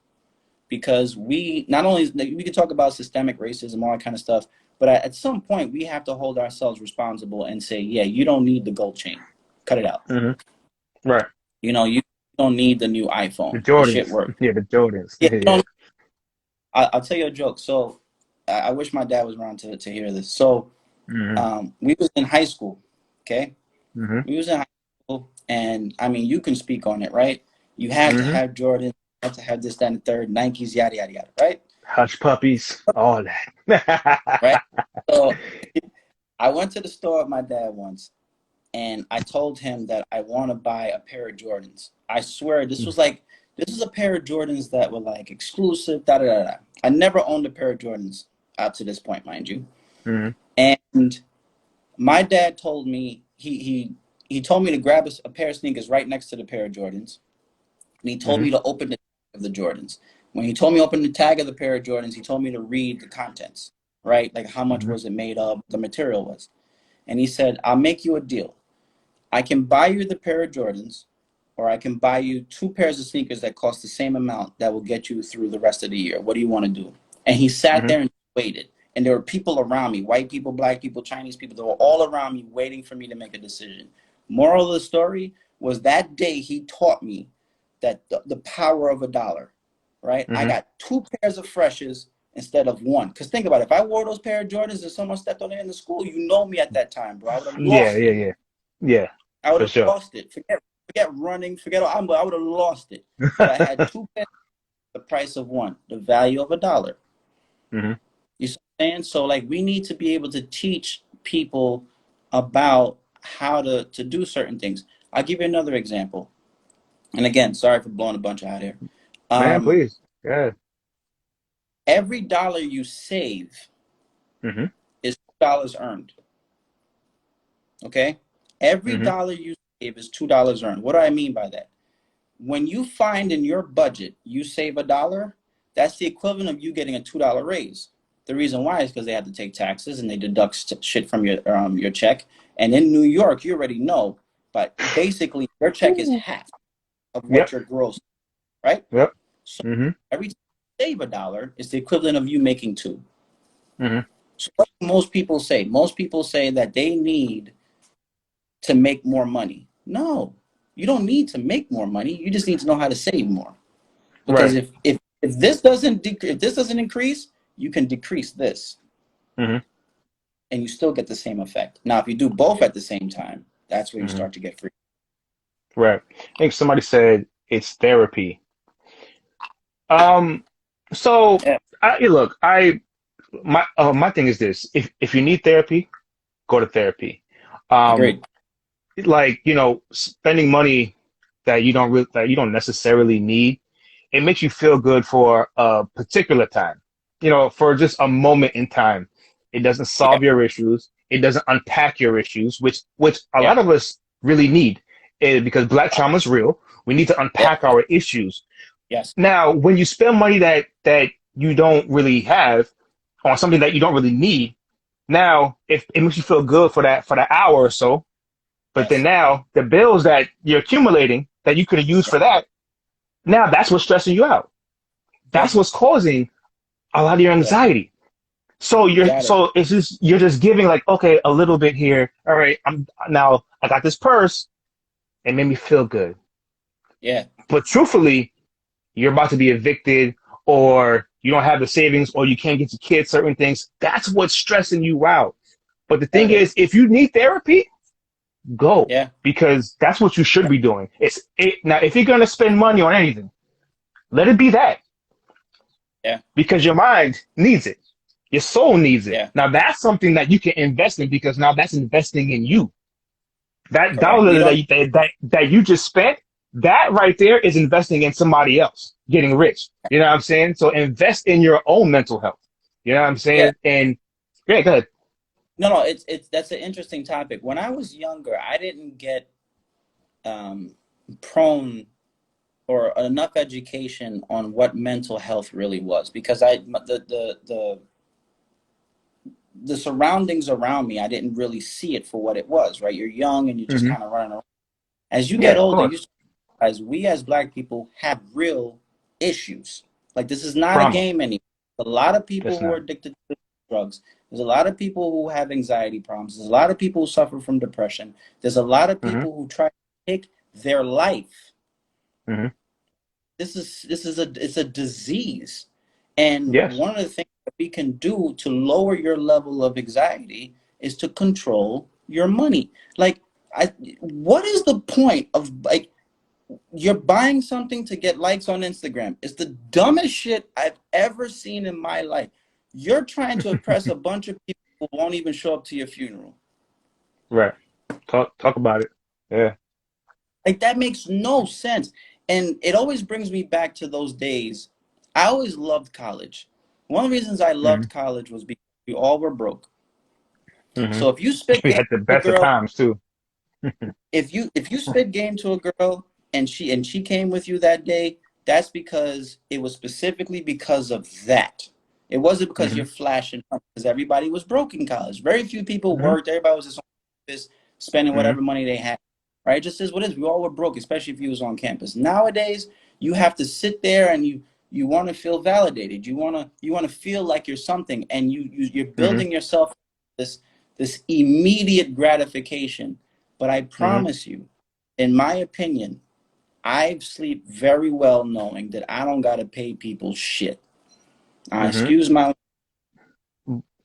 Because we not only we can talk about systemic racism, all that kind of stuff. But at some point, we have to hold ourselves responsible and say, yeah, you don't need the gold chain. Cut it out. Right. You know, you don't need the new The iPhone. The shit Jordans. works. Yeah, the Jordans. Yeah, you Yeah. don't, I'll tell you a joke. So I wish my dad was around to hear this. So Mm-hmm. we was in high school, okay? Mm-hmm. We was in high school, and I mean, you can speak on it, right? You had to Mm-hmm. have Jordan, had to have this, that, and the third, Nikes, yada, yada, yada, right? Hush puppies, all that. Right? So I went to the store with my dad once, and I told him that I want to buy a pair of Jordans. I swear, this was a pair of Jordans that were like exclusive, da da da da. I never owned a pair of Jordans up to this point, mind you. Mm-hmm. And my dad told me he told me to grab a pair of sneakers right next to the pair of Jordans, and he told Mm-hmm. me to open the tag of the Jordans. When he told me to open the tag of the pair of Jordans, he told me to read the contents, right? Like how much Mm-hmm. was it made of, the material was. And he said, I'll make you a deal. I can buy you the pair of Jordans, or I can buy you two pairs of sneakers that cost the same amount that will get you through the rest of the year. What do you want to do? And he sat Mm-hmm. there and waited. And there were people around me, white people, black people, Chinese people, they were all around me waiting for me to make a decision. Moral of the story was that day he taught me that the power of a dollar, right? I Mm-hmm. got two pairs of freshes instead of one. Because think about it, if I wore those pair of Jordans and someone stepped on it in the school, you know me at that time, bro. I would have Yeah, lost yeah, it. yeah. Yeah, I would for have sure. lost it. Forget running. I would have lost it. But I had two pens, the price of one, the value of a dollar. Mm-hmm. You see what I'm saying? So like we need to be able to teach people about how to do certain things. I'll give you another example. And again, sorry for blowing a bunch out here. Man, Um, please. Yeah. every dollar you save Mm-hmm. is $2 earned. Okay? Every Mm-hmm. dollar you save is $2 earned. What do I mean by that? When you find in your budget you save a dollar, that's the equivalent of you getting a $2 raise. The reason why is because they have to take taxes and they deduct shit from your check. And in New York, you already know, but basically your check is Ooh. half of what Yep. your gross, right? Yep. So Mm-hmm. every time you save a dollar is the equivalent of you making two. Mm-hmm. So what do most people say? Most people say that they need to make more money. No, you don't need to make more money. You just need to know how to save more. Because Right. if this doesn't if this doesn't increase, you can decrease this, Mm-hmm. and you still get the same effect. Now, if you do both at the same time, that's where you Mm-hmm. start to get free. Right. I think somebody said it's therapy. Um, so Yeah, look, my thing is this. If you need therapy, go to therapy. Um, agreed. like, spending money that you don't necessarily need, it makes you feel good for a particular time, for just a moment in time. It doesn't Yeah, solve your issues. It doesn't unpack your issues, which a yeah, lot of us really need, because Black trauma is real. We need to yeah, unpack our issues. yes, Now, when you spend money that you don't really have on something that you don't really need, now if it makes you feel good for that hour or so, but then yes, now the bills that you're accumulating that you could have used yeah, for that, now that's what's stressing you out. yeah, That's what's causing a lot of your yeah. anxiety. So You got it. you're just giving, like, okay, a little bit here. All right, I got this purse. It made me feel good. Yeah, But truthfully, you're about to be evicted, or you don't have the savings, or you can't get your kids certain things. That's what's stressing you out. But the thing got it. is, if you need therapy, go, Yeah, because that's what you should be doing. Now, if you're gonna spend money on anything, let it be that, yeah, because your mind needs it, your soul needs it. yeah. Now, that's something that you can invest in, because now that's investing in you. That Correct. You dollar don't. that you just spent, that right there is investing in somebody else getting rich. You know what I'm saying? So invest in your own mental health. You know what I'm Yeah. saying? And yeah, go ahead. No, no. It's that's an interesting topic. When I was younger, I didn't get um, prone or enough education on what mental health really was because the surroundings around me, I didn't really see it for what it was, right? You're young and you're just Hmm. kind of running around. As you Yeah, get of older, course. as we as black people have real issues. Like this is not a Trauma. game anymore. A lot of people It's who are not. addicted to drugs, There's a lot of people who have anxiety problems. There's a lot of people who suffer from depression. There's a lot of Hmm. people who try to take their life. Hmm. It's a disease. And Yes. one of the things that we can do to lower your level of anxiety is to control your money. Like, what is the point of, like, you're buying something to get likes on Instagram? It's the dumbest shit I've ever seen in my life. You're trying to impress a bunch of people who won't even show up to your funeral. Right. Talk about it. Yeah. Like, that makes no sense. And it always brings me back to those days. I always loved college. One of the reasons I loved Hmm. college was because we all were broke. Hmm. So if you spit We game had the to a best of girl, times too. if you spit game to a girl and she came with you that day, that's because it was specifically because of that. It wasn't because you're Hmm. flashing, because everybody was broke in college. Very few people Hmm. worked. Everybody was just on campus spending Hmm. whatever money they had. Right? It just is what it is. We all were broke, especially if you was on campus. Nowadays, you have to sit there and you want to feel validated. You want to feel like you're something, and you're Hmm. building yourself this immediate gratification. But I Hmm. promise you, in my opinion, I sleep very well knowing that I don't gotta pay people shit. Hmm. Excuse my.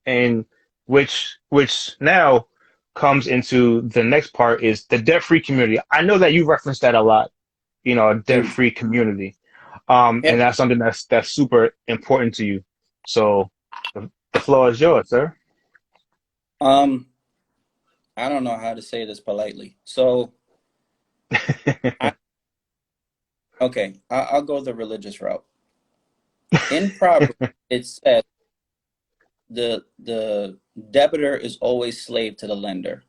And which now comes into the next part is the debt-free community. I know that you reference that a lot, a Mm, debt-free community. And yep. that's something that's super important to you. So the floor is yours, sir. Um, I don't know how to say this politely. So I okay, I'll go the religious route. In Proverbs, it says the debtor is always slave to the lender.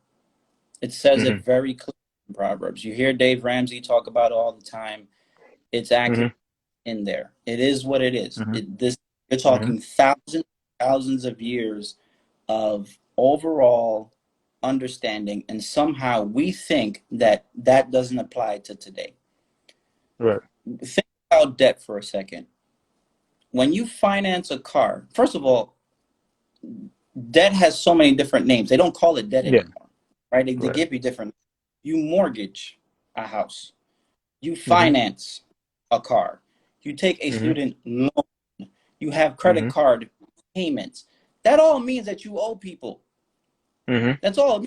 It says it Hmm. very clearly in Proverbs. You hear Dave Ramsey talk about it all the time. It's accurate Hmm. in there. It is what it is. Hmm. This you're Hmm. talking thousands of years of overall understanding, and somehow we think that that doesn't apply to today. Right. Think about debt for a second. When you finance a car, first of all, debt has so many different names. They don't call it debt Yeah. anymore, right? They Right. give you different. You mortgage a house. You Hmm. finance a car. You take a Hmm. student loan. You have credit Hmm. card payments. That all means that you owe people. Hmm. That's all.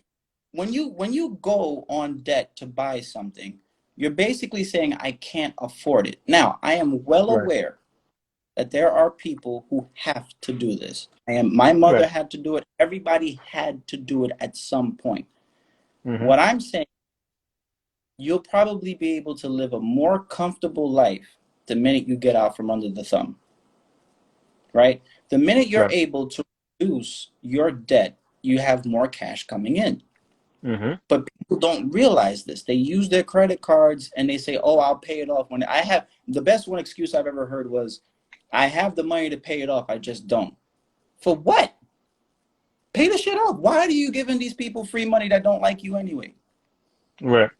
When you go on debt to buy something, you're basically saying I can't afford it. Now, I am well Right. aware that there are people who have to do this. My mother Right. had to do it. Everybody had to do it at some point. Hmm. What I'm saying, you'll probably be able to live a more comfortable life the minute you get out from under the thumb, right? The minute you're Right. able to reduce your debt, you have more cash coming in. Hmm. But people don't realize this. They use their credit cards and they say, "Oh, I'll pay it off when I have." The best one excuse I've ever heard was, "I have the money to pay it off, I just don't." For what? Pay the shit off. Why are you giving these people free money that don't like you anyway? Right.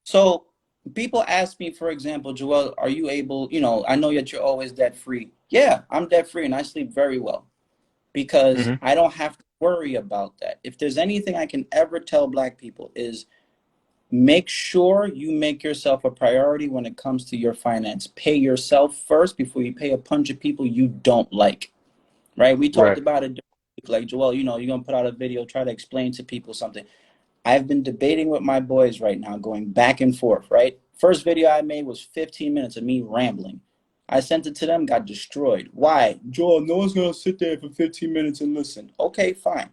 So people ask me, for example, Joel, are you able, I know that you're always debt free. Yeah, I'm debt free and I sleep very well because Hmm. I don't have to worry about that. If there's anything I can ever tell black people is make sure you make yourself a priority when it comes to your finance. Pay yourself first before you pay a bunch of people you don't like, right? We talked Right. about it like, Joel, you're going to put out a video, try to explain to people something. I've been debating with my boys right now, going back and forth, right? First video I made was 15 minutes of me rambling. I sent it to them, got destroyed. Why? Joel, no one's going to sit there for 15 minutes and listen. Okay, fine.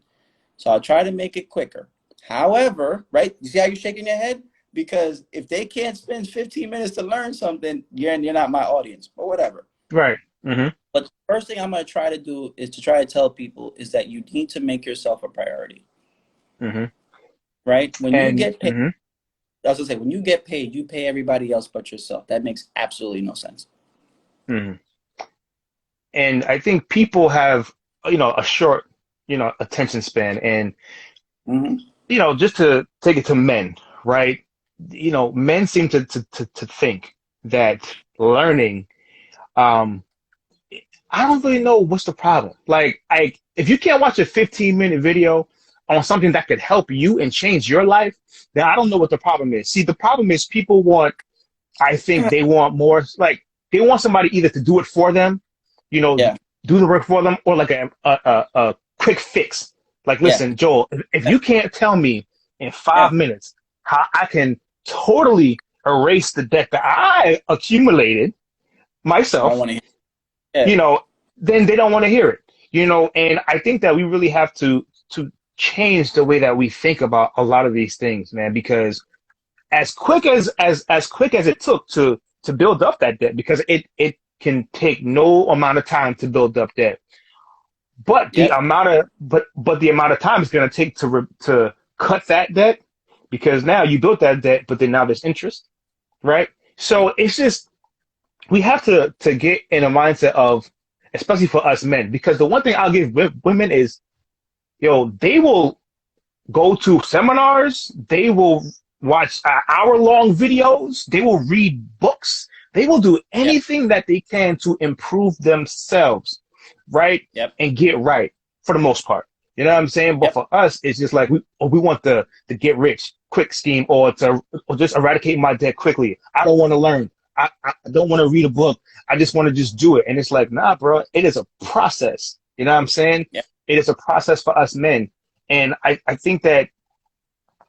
So I'll try to make it quicker. However, right? You see how you're shaking your head? Because if they can't spend 15 minutes to learn something, you're not my audience, or whatever. Right. Hmm. But the first thing I'm going to try to do is to try to tell people is that you need to make yourself a priority, Hmm. right? When you And get paid, I was gonna say, when you get paid, you pay everybody else but yourself. That makes absolutely no sense. hmm. And I think people have, a short, attention span. And, Hmm. just to take it to men, right? Men seem to think that learning, um, I don't really know what's the problem. Like, if you can't watch a 15-minute video on something that could help you and change your life, then I don't know what the problem is. See, the problem is people want, I think they want more, like, they want somebody either to do it for them, you know, Yeah, do the work for them, or like a quick fix. Like, yeah, listen, Joel, if yeah, you can't tell me in yeah. 5 minutes how I can totally erase the debt that I accumulated I don't myself, want to hear. Yeah, you know, then they don't want to hear it, you know. And I think that we really have to change the way that we think about a lot of these things, man, because as quick as it took to build up that debt, because it can take no amount of time to build up debt, but yep, the amount of time it's going to take to cut that debt, because now you built that debt, but then now there's interest, right? So it's just, we have to get in a mindset of, especially for us men, because the one thing I'll give women is, yo, they will go to seminars, they will watch hour-long videos, they will read books, they will do yep, anything that they can to improve themselves, right? yep, And get right, for the most part. You know what I'm saying? But yep, for us, it's just like we want the get rich quick scheme, or just eradicate my debt quickly. I don't want to learn. I don't want to read a book. I just want to just do it. And it's like, nah, bro, it is a process. You know what I'm saying? yep, It is a process for us men. And I think that,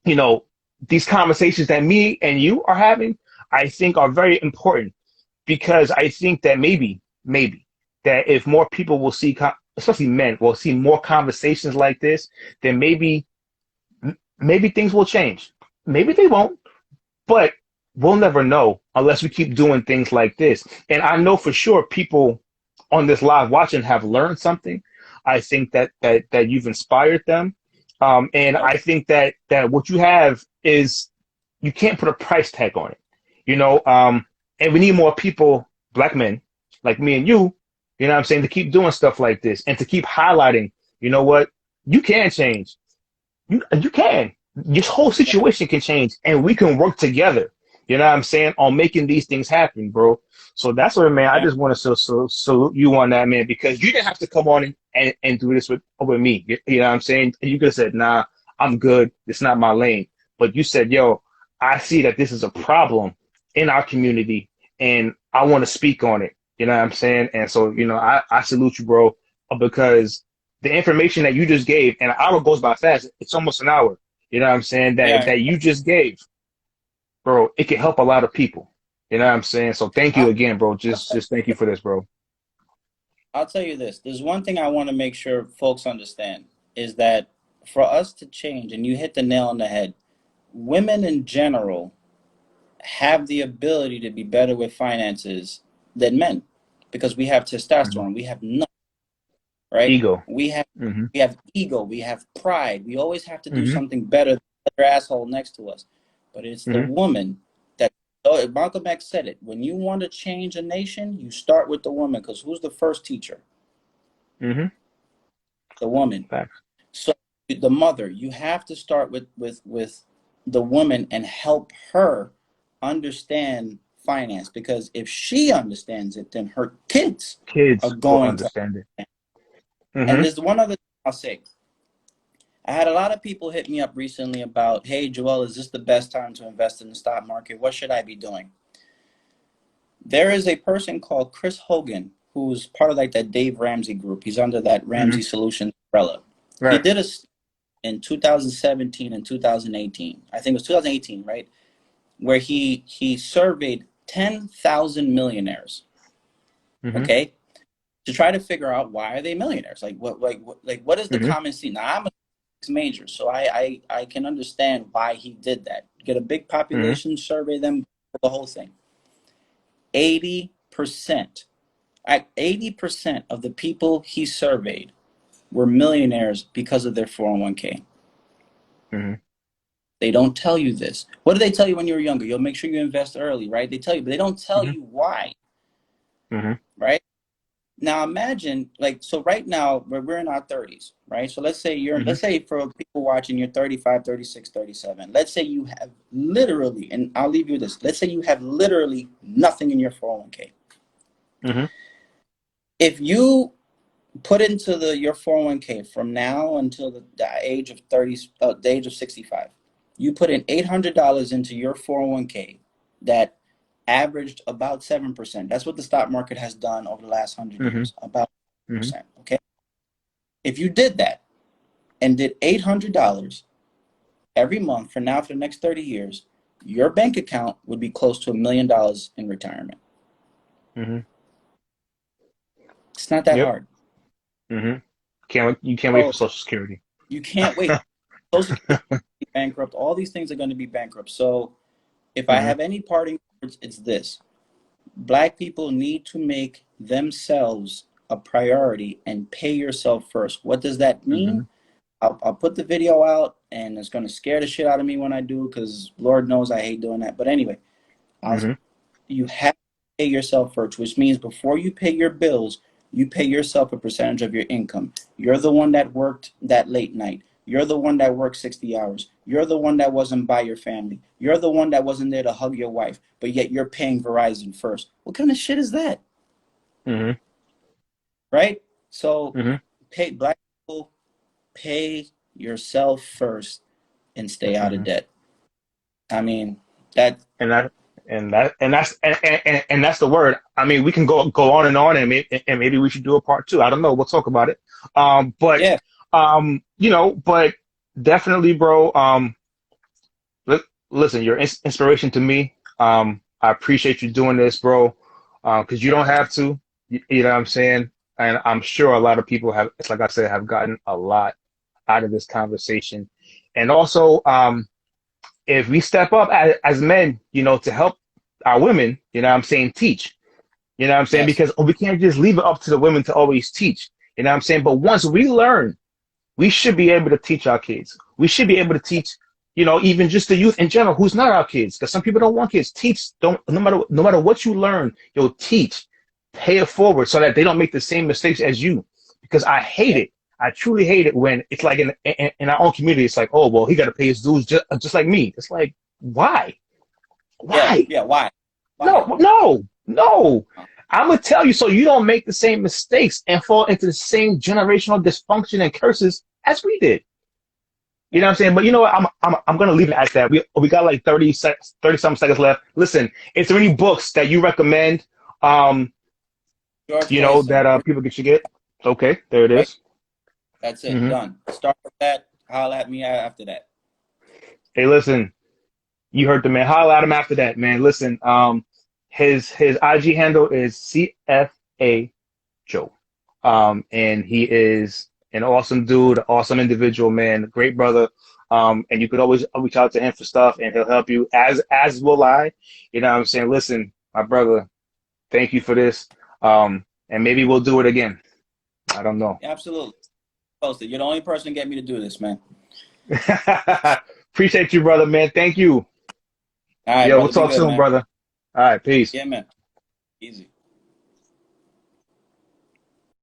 you know, these conversations that me and you are having, I think are very important, because I think that maybe that if more people will see, especially men, will see more conversations like this, then maybe things will change. Maybe they won't, but we'll never know unless we keep doing things like this. And I know for sure people on this live watching have learned something. I think that you've inspired them. And yep, I think that what you have is, you can't put a price tag on it, you know. And we need more people, black men like me and you know what I'm saying, to keep doing stuff like this and to keep highlighting, you know what, you can change. You can. This whole yeah, situation can change, and we can work together. You know what I'm saying, on making these things happen, bro. So that's what, man. I yeah. just want to salute you on that, man, because you didn't have to come on and do this with me. You know what I'm saying? You could have said, "Nah, I'm good. It's not my lane." But you said, "Yo, I see that this is a problem in our community, and I want to speak on it." You know what I'm saying? And so, you know, I salute you, bro, because the information that you just gave, and an hour goes by fast. It's almost an hour. You know what I'm saying? That Yeah. that you just gave, bro. It can help a lot of people. You know what I'm saying? So thank you I'll, again, bro. Just thank you for this, bro. I'll tell you this. There's one thing I want to make sure folks understand is that for us to change, and you hit the nail on the head, women in general have the ability to be better with finances than men because we have Mm-hmm. testosterone, we have nothing, right? Ego. We have Mm-hmm. we have ego, we have pride. We always have to do Mm-hmm. something better than the other asshole next to us. But it's the Mm-hmm. woman that, oh, Malcolm X said it. When you want to change a nation, you start with the woman because who's the first teacher? Mm-hmm. The woman. Facts. So the mother, you have to start with the woman and help her understand finance because if she understands it, then her kids are Kids will going to. understand it. And Mm-hmm. there's one other thing I'll say. I had a lot of people hit me up recently about, hey, Joel, is this the best time to invest in the stock market? What should I be doing? There is a person called Chris Hogan who's part of like that Dave Ramsey group. He's under that Mm-hmm. Ramsey Solutions umbrella. He Right. did a in 2017 and 2018. I think it was 2018, right? Where he surveyed 10,000 millionaires, Mm-hmm. okay, to try to figure out why are they millionaires? What is the Mm-hmm. common theme? Now I'm a major, so I can understand why he did that. Get a big Mm-hmm. population, survey them, the whole thing. 80%, 80% of the people he surveyed were millionaires because of their 401k. Mm-hmm. They don't tell you this. What do they tell you when you're younger? You'll make sure you invest early, right? They tell you, but they don't tell Mm-hmm. you why, Mm-hmm. right? Now imagine, like, so right now we're in our 30s, right? So Mm-hmm. let's say for people watching, you're 35, 36, 37. Let's say you have literally, and I'll leave you with this. Let's say you have literally nothing in your 401k. Mm-hmm. If you put into your 401k from now until the age of 30, the age of 65, you put in $800 into your 401k that averaged about 7%. That's what the stock market has done over the last 100 Mm-hmm. years, about Mm-hmm. 7%. Okay. If you did that and did $800 every month for now for the next 30 years, your bank account would be close to $1 million in retirement. Mm-hmm. It's not that Yep. hard. Mm-hmm. You can't wait for So Social Security. you can't wait. Social Security is bankrupt. All these things are going to be bankrupt. So if I Mm-hmm. have any parting words, it's this. Black people need to make themselves a priority and pay yourself first. What does that Mm-hmm. mean? I'll put the video out, and it's going to scare the shit out of me when I do, because Lord knows I hate doing that. But anyway, I'll Mm-hmm. you have to pay yourself first, which means before you pay your bills, you pay yourself a percentage of your income. You're the one that worked that late night. You're the one that worked 60 hours. You're the one that wasn't by your family. You're the one that wasn't there to hug your wife, but yet you're paying Verizon first. What kind of shit is that? Mm-hmm. Right? So Mm-hmm. pay black people, pay yourself first and stay out of Mm-hmm. debt. I mean, that And that and that's the word. I mean, we can go on, and maybe we should do a part two. I don't know. We'll talk about it. But yeah, but definitely, bro. Li- Listen, you're inspiration to me. I appreciate you doing this, bro. Because you don't have to. You know what I'm saying? And I'm sure a lot of people have. It's like I said, have gotten a lot out of this conversation. And also, if we step up as men, to help our women, I'm saying, teach. You know what I'm saying? yes, Because we can't just leave it up to the women to always teach. You know what I'm saying? But once we learn, we should be able to teach our kids. We should be able to teach, even just the youth in general who's not our kids. Because some people don't want kids. Teach, don't no matter what you learn, you'll teach. Pay it forward so that they don't make the same mistakes as you. Because I hate yeah, it. I truly hate it when it's like in our own community, it's like, oh well, he got to pay his dues just like me. It's like, why? yeah, Why? yeah. Why? Why? No, no, no. I'm gonna tell you so you don't make the same mistakes and fall into the same generational dysfunction and curses as we did. You know Yeah. what I'm saying? But you know what? I'm gonna leave it at that. We got like 30 some seconds left. Listen, is there any books that you recommend? Um, George Clayson. that people should get. Okay, there it Right. is. That's it. Mm-hmm. Done. Start with that. Holler at me after that. Hey, listen, you heard the man. Holla at him after that, man. Listen, his IG handle is CFA Joe. And he is an awesome dude, awesome individual, man, great brother. And you could always reach out to him for stuff, and he'll help you. As will I. You know what I'm saying? Listen, my brother, thank you for this. And maybe we'll do it again. I don't know. Absolutely. Posted. You're the only person to get me to do this, man. Appreciate you, brother, man. Thank you. All right, Yeah, we'll brother. Be talk good, soon, man. brother. All right, peace. Yeah, man. Easy.